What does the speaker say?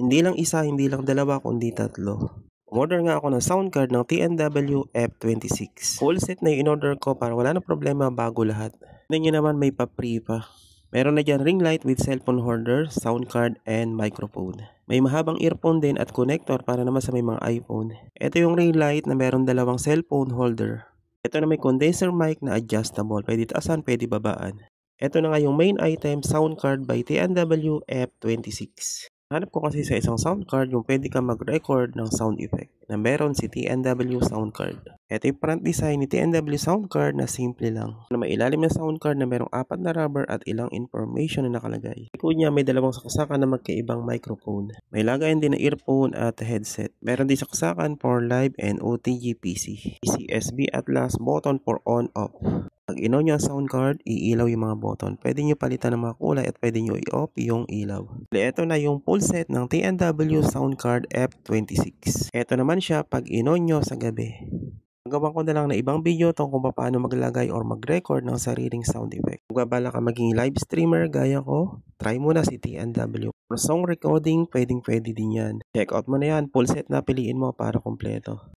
Hindi lang isa, hindi lang dalawa, kundi tatlo. Umorder nga ako ng sound card ng TNW F26. Full set na yung in-order ko para wala na problema, bago lahat. Tignan nyo naman, may pa-free pa. Meron na dyan ring light with cellphone holder, sound card, and microphone. May mahabang earphone din at connector para naman sa may mga iPhone. Ito yung ring light na meron dalawang cellphone holder. Ito na may condenser mic na adjustable. Pwede taasan, pwede babaan. Ito na nga yung main item, sound card by TNW F26. Hanap ko kasi sa isang sound card yung pwede ka mag-record ng sound effect na meron si TNW sound card. Ito yung front design ni TNW sound card na simple lang. Na may ilalim na sound card na merong 4 na rubber at ilang information na nakalagay. Likod niya may dalawang saksakan na magkaibang microphone. May lagayan din na earphone at headset. Meron din saksakan for live and OTG PC. PCSB at last button for on-off. Pag in-on nyo ang sound card, iilaw yung mga button. Pwede nyo palitan ng mga kulay at pwede nyo i-off yung ilaw. Ito na yung full set ng TNW sound card F26. Ito naman siya pag in-on nyo sa gabi. Gagawa ko na lang na ibang video tungkol kung paano maglagay or mag-record ng sariling sound effect. Kung babala ka maging live streamer gaya ko, try mo na si TNW. For song recording, pwede din yan. Check out mo na yan, full set na piliin mo para kompleto.